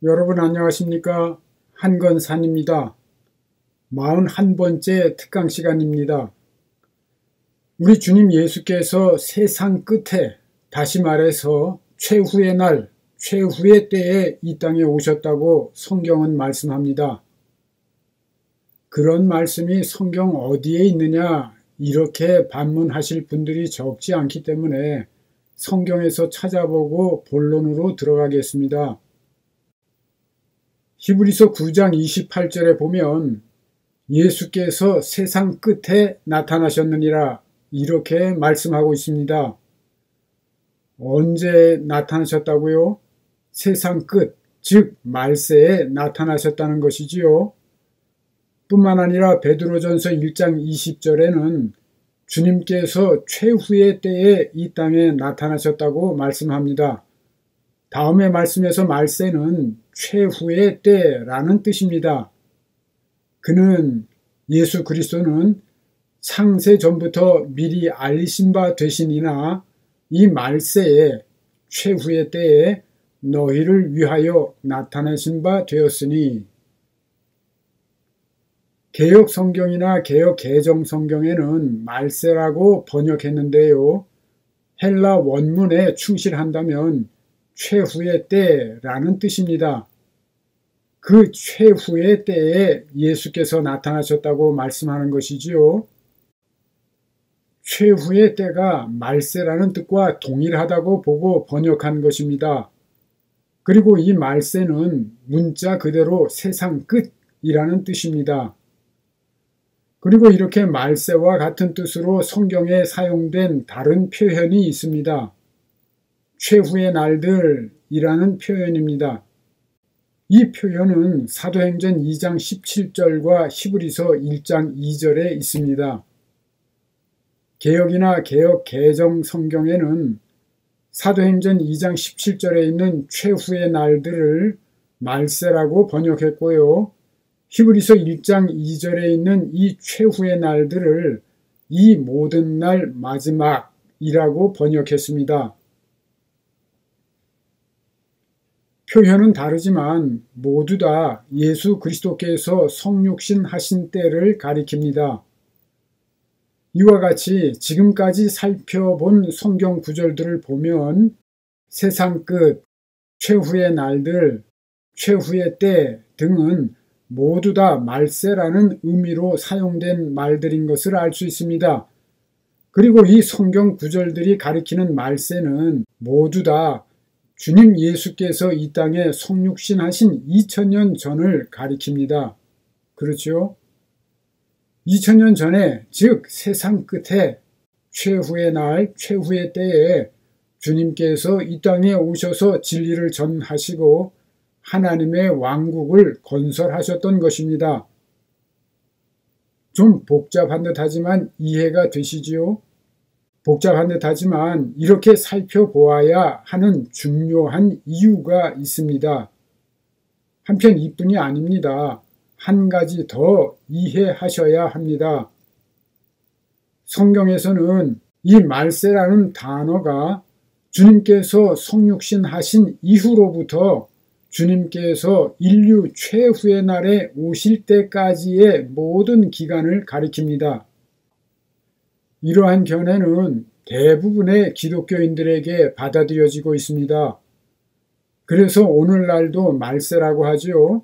여러분 안녕하십니까? 한건산입니다. 41번째 특강 시간입니다. 우리 주님 예수께서 세상 끝에, 다시 말해서 최후의 날, 최후의 때에 이 땅에 오셨다고 성경은 말씀합니다. 그런 말씀이 성경 어디에 있느냐 이렇게 반문하실 분들이 적지 않기 때문에 성경에서 찾아보고 본론으로 들어가겠습니다. 히브리서 9장 28절에 보면 예수께서 세상 끝에 나타나셨느니라 이렇게 말씀하고 있습니다. 언제 나타나셨다고요? 세상 끝, 즉 말세에 나타나셨다는 것이지요. 뿐만 아니라 베드로전서 1장 20절에는 주님께서 최후의 때에 이 땅에 나타나셨다고 말씀합니다. 다음의 말씀에서 말세는 최후의 때라는 뜻입니다. 그는 예수 그리스도는 창세 전부터 미리 알리신 바 되시니나 이 말세에 최후의 때에 너희를 위하여 나타나신 바 되었으니 개역 성경이나 개역 개정 성경에는 말세라고 번역했는데요. 헬라 원문에 충실한다면 최후의 때라는 뜻입니다. 그 최후의 때에 예수께서 나타나셨다고 말씀하는 것이지요. 최후의 때가 말세라는 뜻과 동일하다고 보고 번역한 것입니다. 그리고 이 말세는 문자 그대로 세상 끝이라는 뜻입니다. 그리고 이렇게 말세와 같은 뜻으로 성경에 사용된 다른 표현이 있습니다. 최후의 날들이라는 표현입니다. 이 표현은 사도행전 2장 17절과 히브리서 1장 2절에 있습니다. 개역이나 개역 개정 성경에는 사도행전 2장 17절에 있는 최후의 날들을 말세라고 번역했고요. 히브리서 1장 2절에 있는 이 최후의 날들을 이 모든 날 마지막이라고 번역했습니다. 표현은 다르지만 모두 다 예수 그리스도께서 성육신 하신 때를 가리킵니다. 이와 같이 지금까지 살펴본 성경 구절들을 보면 세상 끝, 최후의 날들, 최후의 때 등은 모두 다 말세라는 의미로 사용된 말들인 것을 알 수 있습니다. 그리고 이 성경 구절들이 가리키는 말세는 모두 다 주님 예수께서 이 땅에 성육신하신 2000년 전을 가리킵니다. 그렇죠? 2000년 전에, 즉 세상 끝에 최후의 날, 최후의 때에 주님께서 이 땅에 오셔서 진리를 전하시고 하나님의 왕국을 건설하셨던 것입니다. 좀 복잡한 듯 하지만 이해가 되시지요? 복잡한 듯 하지만 이렇게 살펴보아야 하는 중요한 이유가 있습니다. 한편 이뿐이 아닙니다. 한 가지 더 이해하셔야 합니다. 성경에서는 이 말세라는 단어가 주님께서 성육신 하신 이후로부터 주님께서 인류 최후의 날에 오실 때까지의 모든 기간을 가리킵니다. 이러한 견해는 대부분의 기독교인들에게 받아들여지고 있습니다. 그래서 오늘날도 말세라고 하죠.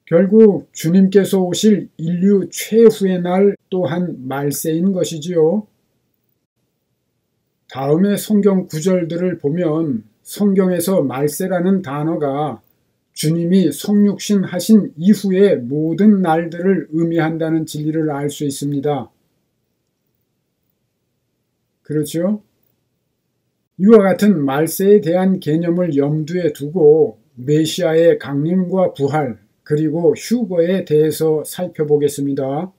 결국 주님께서 오실 인류 최후의 날 또한 말세인 것이지요. 다음의 성경 구절들을 보면 성경에서 말세라는 단어가 주님이 성육신 하신 이후의 모든 날들을 의미한다는 진리를 알 수 있습니다. 그렇죠? 이와 같은 말세에 대한 개념을 염두에 두고 메시아의 강림과 부활 그리고 휴거에 대해서 살펴보겠습니다.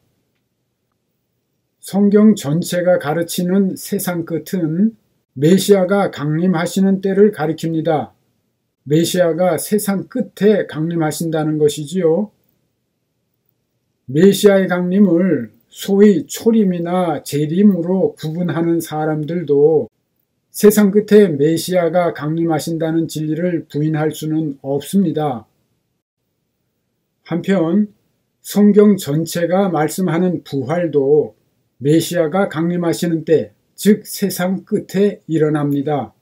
성경 전체가 가르치는 세상 끝은 메시아가 강림하시는 때를 가리킵니다. 메시아가 세상 끝에 강림하신다는 것이지요. 메시아의 강림을 소위 초림이나 재림으로 구분하는 사람들도 세상 끝에 메시아가 강림하신다는 진리를 부인할 수는 없습니다. 한편 성경 전체가 말씀하는 부활도 메시아가 강림하시는 때, 즉 세상 끝에 일어납니다.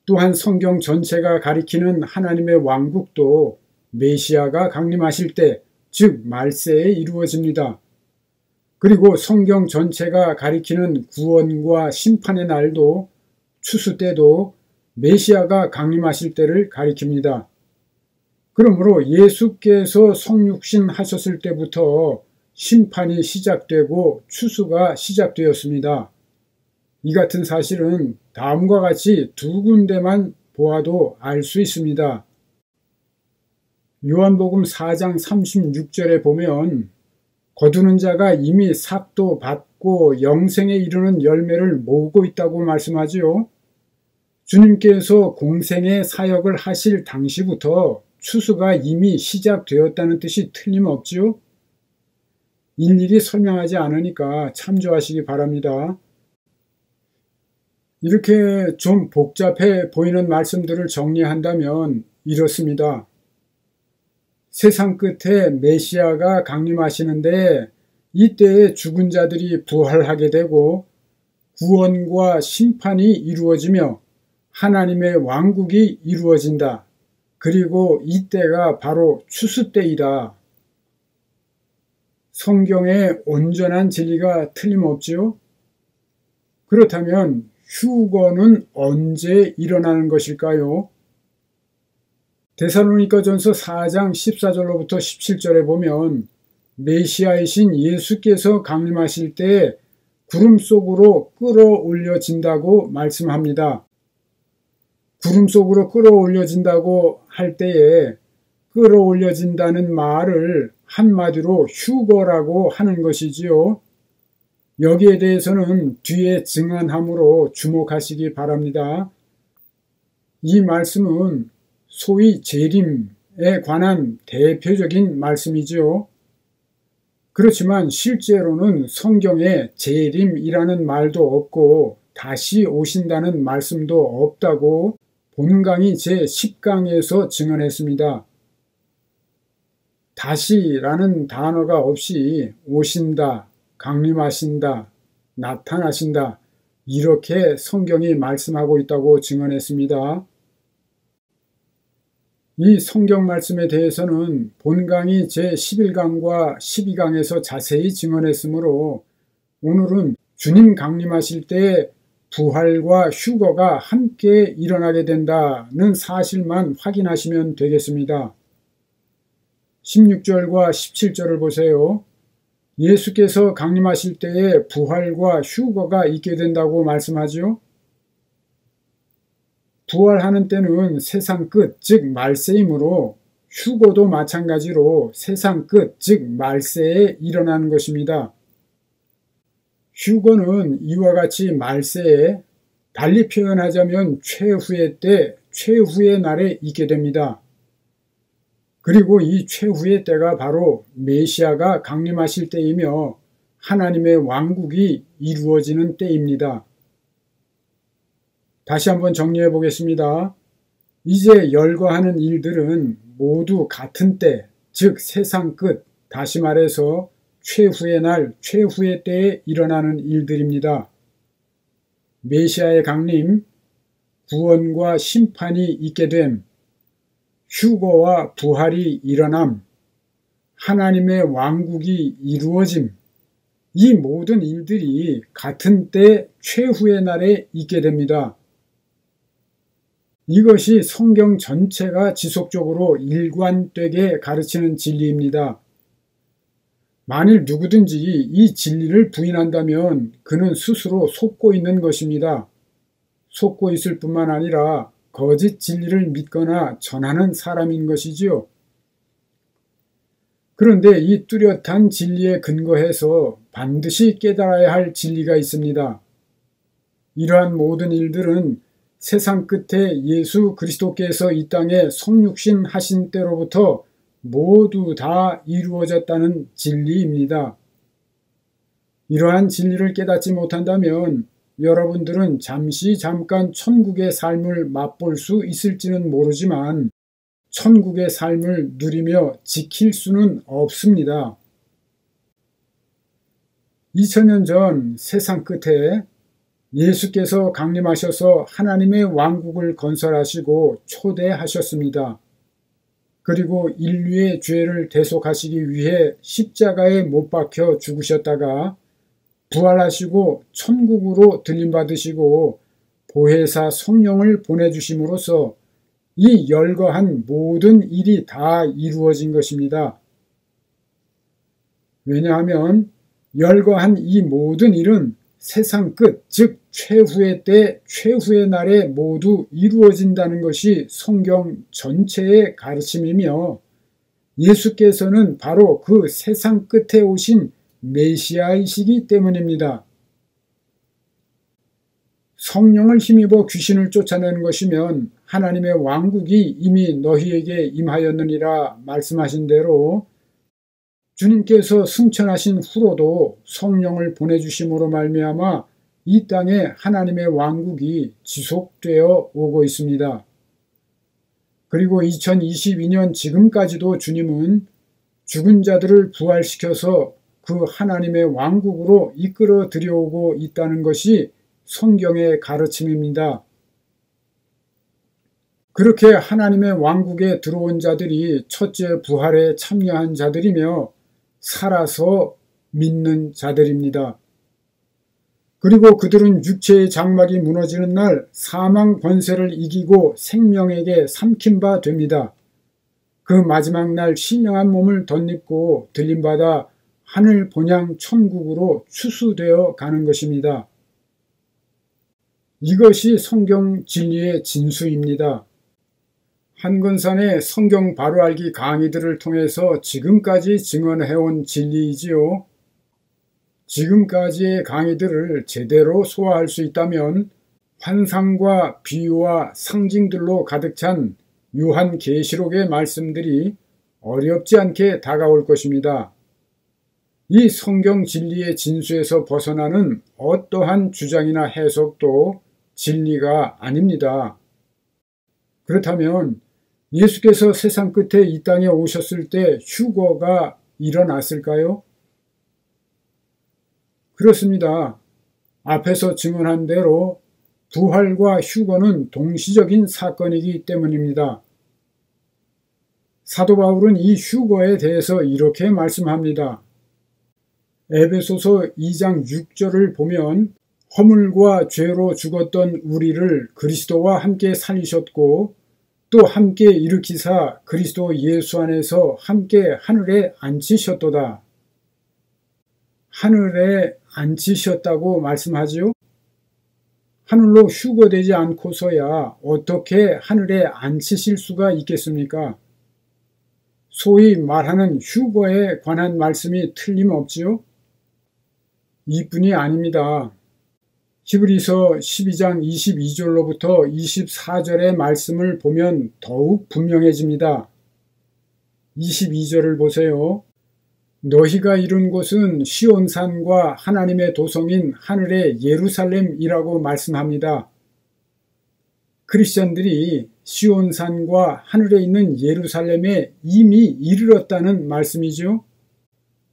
또한 성경 전체가 가리키는 하나님의 왕국도 메시아가 강림하실 때, 즉 말세에 이루어집니다. 그리고 성경 전체가 가리키는 구원과 심판의 날도, 추수 때도 메시아가 강림하실 때를 가리킵니다. 그러므로 예수께서 성육신 하셨을 때부터 심판이 시작되고 추수가 시작되었습니다. 이 같은 사실은 다음과 같이 두 군데만 보아도 알 수 있습니다. 요한복음 4장 36절에 보면 거두는 자가 이미 삭도 받고 영생에 이르는 열매를 모으고 있다고 말씀하지요. 주님께서 공생의 사역을 하실 당시부터 추수가 이미 시작되었다는 뜻이 틀림없지요. 일일이 설명하지 않으니까 참조하시기 바랍니다. 이렇게 좀 복잡해 보이는 말씀들을 정리한다면 이렇습니다. 세상 끝에 메시아가 강림하시는데 이때에 죽은 자들이 부활하게 되고 구원과 심판이 이루어지며 하나님의 왕국이 이루어진다. 그리고 이때가 바로 추수 때이다. 성경의 온전한 진리가 틀림없지요? 그렇다면 휴거는 언제 일어나는 것일까요? 데살로니가전서 4장 14절로부터 17절에 보면 메시아이신 예수께서 강림하실 때 구름 속으로 끌어올려진다고 말씀합니다. 구름 속으로 끌어올려진다고 할 때에 끌어올려진다는 말을 한마디로 휴거라고 하는 것이지요. 여기에 대해서는 뒤에 증언함으로 주목하시기 바랍니다. 이 말씀은 소위 재림에 관한 대표적인 말씀이지요. 그렇지만 실제로는 성경에 재림이라는 말도 없고 다시 오신다는 말씀도 없다고 본강의 제10강에서 증언했습니다. 다시라는 단어가 없이 오신다, 강림하신다, 나타나신다 이렇게 성경이 말씀하고 있다고 증언했습니다. 이 성경 말씀에 대해서는 본강의 제11강과 12강에서 자세히 증언했으므로 오늘은 주님 강림하실 때 부활과 휴거가 함께 일어나게 된다는 사실만 확인하시면 되겠습니다. 16절과 17절을 보세요. 예수께서 강림하실 때에 부활과 휴거가 있게 된다고 말씀하죠. 부활하는 때는 세상 끝, 즉 말세이므로 휴거도 마찬가지로 세상 끝, 즉 말세에 일어나는 것입니다. 휴거는 이와 같이 말세에, 달리 표현하자면 최후의 때, 최후의 날에 있게 됩니다. 그리고 이 최후의 때가 바로 메시아가 강림하실 때이며 하나님의 왕국이 이루어지는 때입니다. 다시 한번 정리해 보겠습니다. 이제 열거하는 일들은 모두 같은 때, 즉 세상 끝, 다시 말해서 최후의 날, 최후의 때에 일어나는 일들입니다. 메시아의 강림, 구원과 심판이 있게 됨, 휴거와 부활이 일어남, 하나님의 왕국이 이루어짐, 이 모든 일들이 같은 때 최후의 날에 있게 됩니다. 이것이 성경 전체가 지속적으로 일관되게 가르치는 진리입니다. 만일 누구든지 이 진리를 부인한다면 그는 스스로 속고 있는 것입니다. 속고 있을 뿐만 아니라 거짓 진리를 믿거나 전하는 사람인 것이지요. 그런데 이 뚜렷한 진리에 근거해서 반드시 깨달아야 할 진리가 있습니다. 이러한 모든 일들은 세상 끝에 예수 그리스도께서 이 땅에 성육신 하신 때로부터 모두 다 이루어졌다는 진리입니다. 이러한 진리를 깨닫지 못한다면 여러분들은 잠깐 천국의 삶을 맛볼 수 있을지는 모르지만 천국의 삶을 누리며 지킬 수는 없습니다. 2000년 전 세상 끝에 예수께서 강림하셔서 하나님의 왕국을 건설하시고 초대하셨습니다. 그리고 인류의 죄를 대속하시기 위해 십자가에 못 박혀 죽으셨다가 부활하시고 천국으로 들림받으시고 보혜사 성령을 보내주심으로써 이 열거한 모든 일이 다 이루어진 것입니다. 왜냐하면 열거한 이 모든 일은 세상 끝, 즉 최후의 때, 최후의 날에 모두 이루어진다는 것이 성경 전체의 가르침이며 예수께서는 바로 그 세상 끝에 오신 메시아이시기 때문입니다. 성령을 힘입어 귀신을 쫓아내는 것이면 하나님의 왕국이 이미 너희에게 임하였느니라 말씀하신 대로 주님께서 승천하신 후로도 성령을 보내주심으로 말미암아 이 땅에 하나님의 왕국이 지속되어 오고 있습니다. 그리고 2022년 지금까지도 주님은 죽은 자들을 부활시켜서 그 하나님의 왕국으로 이끌어 들여오고 있다는 것이 성경의 가르침입니다. 그렇게 하나님의 왕국에 들어온 자들이 첫째 부활에 참여한 자들이며 살아서 믿는 자들입니다. 그리고 그들은 육체의 장막이 무너지는 날 사망 권세를 이기고 생명에게 삼킨 바 됩니다. 그 마지막 날 신령한 몸을 덧입고 들림받아 하늘 본향 천국으로 추수되어 가는 것입니다. 이것이 성경 진리의 진수입니다. 한건산의 성경 바로알기 강의들을 통해서 지금까지 증언해온 진리이지요. 지금까지의 강의들을 제대로 소화할 수 있다면 환상과 비유와 상징들로 가득 찬 요한계시록의 말씀들이 어렵지 않게 다가올 것입니다. 이 성경 진리의 진수에서 벗어나는 어떠한 주장이나 해석도 진리가 아닙니다. 그렇다면 예수께서 세상 끝에 이 땅에 오셨을 때 휴거가 일어났을까요? 그렇습니다. 앞에서 증언한 대로 부활과 휴거는 동시적인 사건이기 때문입니다. 사도 바울은 이 휴거에 대해서 이렇게 말씀합니다. 에베소서 2장 6절을 보면 허물과 죄로 죽었던 우리를 그리스도와 함께 살리셨고 또 함께 일으키사 그리스도 예수 안에서 함께 하늘에 앉히셨도다. 하늘에 앉히셨다고 말씀하지요? 하늘로 휴거되지 않고서야 어떻게 하늘에 앉히실 수가 있겠습니까? 소위 말하는 휴거에 관한 말씀이 틀림없지요? 이뿐이 아닙니다. 히브리서 12장 22절로부터 24절의 말씀을 보면 더욱 분명해집니다. 22절을 보세요. 너희가 이룬 곳은 시온산과 하나님의 도성인 하늘의 예루살렘이라고 말씀합니다. 크리스천들이 시온산과 하늘에 있는 예루살렘에 이미 이르렀다는 말씀이죠.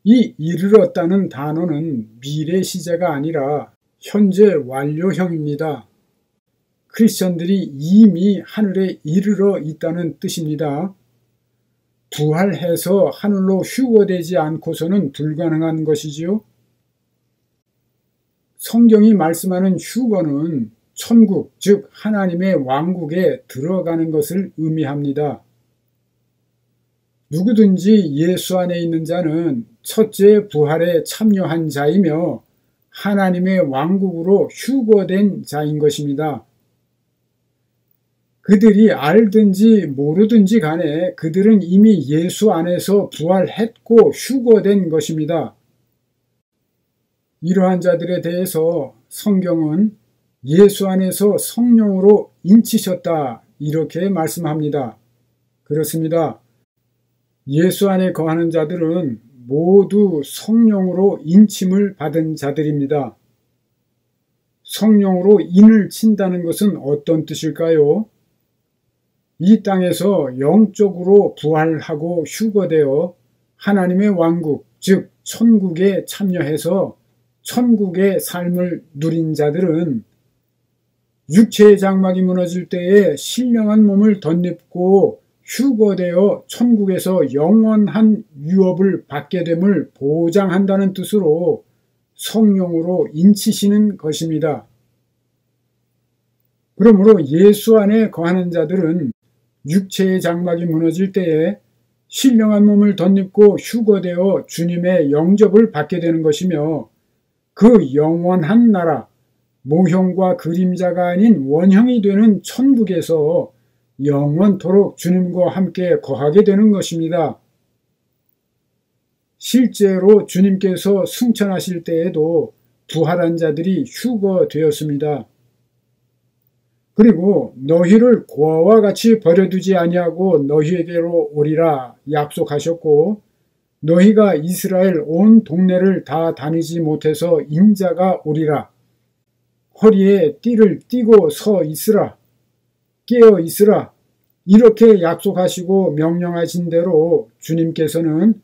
이 이르렀다는 단어는 미래 시제가 아니라 현재 완료형입니다. 크리스천들이 이미 하늘에 이르러 있다는 뜻입니다. 부활해서 하늘로 휴거되지 않고서는 불가능한 것이지요. 성경이 말씀하는 휴거는 천국, 즉 하나님의 왕국에 들어가는 것을 의미합니다. 누구든지 예수 안에 있는 자는 첫째 부활에 참여한 자이며 하나님의 왕국으로 휴거된 자인 것입니다. 그들이 알든지 모르든지 간에 그들은 이미 예수 안에서 부활했고 휴거된 것입니다. 이러한 자들에 대해서 성경은 예수 안에서 성령으로 인치셨다 이렇게 말씀합니다. 그렇습니다. 예수 안에 거하는 자들은 모두 성령으로 인침을 받은 자들입니다. 성령으로 인을 친다는 것은 어떤 뜻일까요? 이 땅에서 영적으로 부활하고 휴거되어 하나님의 왕국, 즉 천국에 참여해서 천국의 삶을 누린 자들은 육체의 장막이 무너질 때에 신령한 몸을 덧입고 휴거되어 천국에서 영원한 유업을 받게 됨을 보장한다는 뜻으로 성령으로 인치시는 것입니다. 그러므로 예수 안에 거하는 자들은 육체의 장막이 무너질 때에 신령한 몸을 덧입고 휴거되어 주님의 영접을 받게 되는 것이며 그 영원한 나라, 모형과 그림자가 아닌 원형이 되는 천국에서 영원토록 주님과 함께 거하게 되는 것입니다. 실제로 주님께서 승천하실 때에도 부활한 자들이 휴거되었습니다. 그리고 너희를 고아와 같이 버려두지 아니하고 너희에게로 오리라 약속하셨고 너희가 이스라엘 온 동네를 다 다니지 못해서 인자가 오리라. 허리에 띠를 띠고 서 있으라. 깨어 있으라. 이렇게 약속하시고 명령하신 대로 주님께서는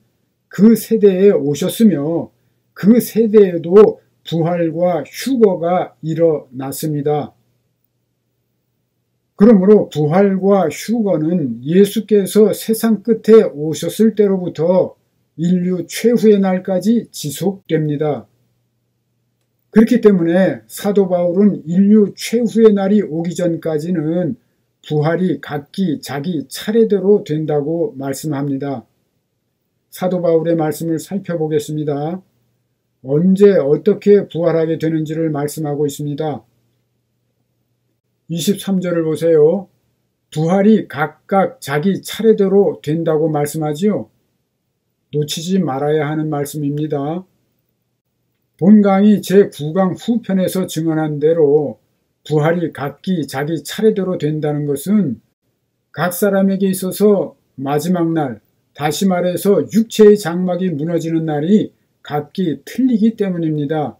그 세대에 오셨으며 그 세대에도 부활과 휴거가 일어났습니다. 그러므로 부활과 휴거는 예수께서 세상 끝에 오셨을 때로부터 인류 최후의 날까지 지속됩니다. 그렇기 때문에 사도 바울은 인류 최후의 날이 오기 전까지는 부활이 각기 자기 차례대로 된다고 말씀합니다. 사도 바울의 말씀을 살펴보겠습니다. 언제 어떻게 부활하게 되는지를 말씀하고 있습니다. 23절을 보세요. 부활이 각각 자기 차례대로 된다고 말씀하지요. 놓치지 말아야 하는 말씀입니다. 본 강의 제9강 후편에서 증언한 대로 부활이 각기 자기 차례대로 된다는 것은 각 사람에게 있어서 마지막 날, 다시 말해서 육체의 장막이 무너지는 날이 각기 틀리기 때문입니다.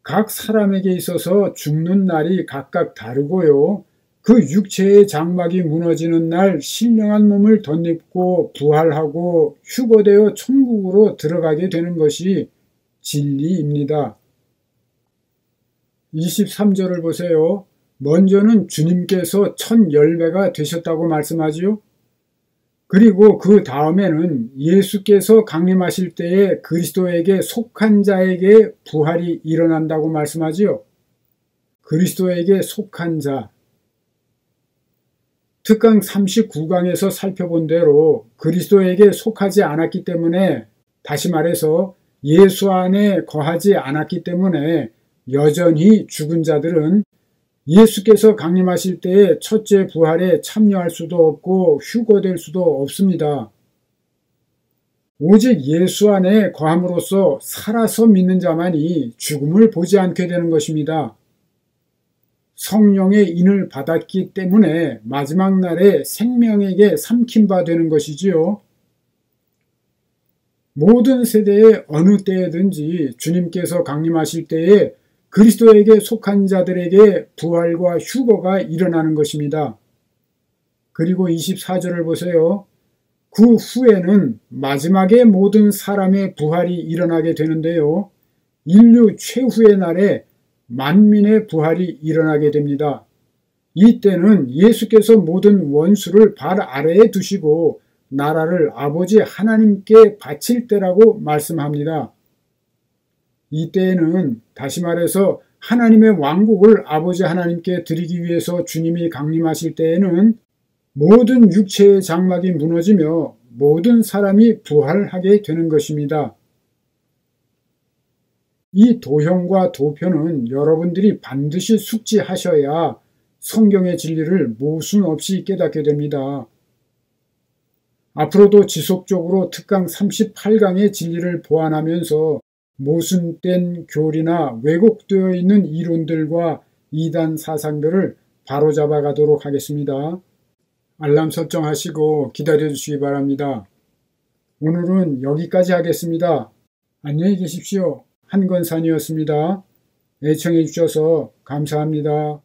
각 사람에게 있어서 죽는 날이 각각 다르고요. 그 육체의 장막이 무너지는 날 신령한 몸을 덧입고 부활하고 휴거되어 천국으로 들어가게 되는 것이 진리입니다. 23절을 보세요. 먼저는 주님께서 천 열배가 되셨다고 말씀하지요. 그리고 그 다음에는 예수께서 강림하실 때에 그리스도에게 속한 자에게 부활이 일어난다고 말씀하지요. 그리스도에게 속한 자. 특강 39강에서 살펴본 대로 그리스도에게 속하지 않았기 때문에, 다시 말해서 예수 안에 거하지 않았기 때문에 여전히 죽은 자들은 예수께서 강림하실 때의 첫째 부활에 참여할 수도 없고 휴거될 수도 없습니다. 오직 예수 안에 거함으로써 살아서 믿는 자만이 죽음을 보지 않게 되는 것입니다. 성령의 인을 받았기 때문에 마지막 날에 생명에게 삼킨 바 되는 것이지요. 모든 세대의 어느 때에든지 주님께서 강림하실 때에 그리스도에게 속한 자들에게 부활과 휴거가 일어나는 것입니다. 그리고 24절을 보세요. 그 후에는 마지막에 모든 사람의 부활이 일어나게 되는데요. 인류 최후의 날에 만민의 부활이 일어나게 됩니다. 이때는 예수께서 모든 원수를 발 아래에 두시고 나라를 아버지 하나님께 바칠 때라고 말씀합니다. 이때에는 다시 말해서 하나님의 왕국을 아버지 하나님께 드리기 위해서 주님이 강림하실 때에는 모든 육체의 장막이 무너지며 모든 사람이 부활하게 되는 것입니다. 이 도형과 도표는 여러분들이 반드시 숙지하셔야 성경의 진리를 모순 없이 깨닫게 됩니다. 앞으로도 지속적으로 특강 38강의 진리를 보완하면서 모순된 교리나 왜곡되어 있는 이론들과 이단 사상들을 바로잡아 가도록 하겠습니다. 알람 설정하시고 기다려 주시기 바랍니다. 오늘은 여기까지 하겠습니다. 안녕히 계십시오. 한건산이었습니다. 애청해 주셔서 감사합니다.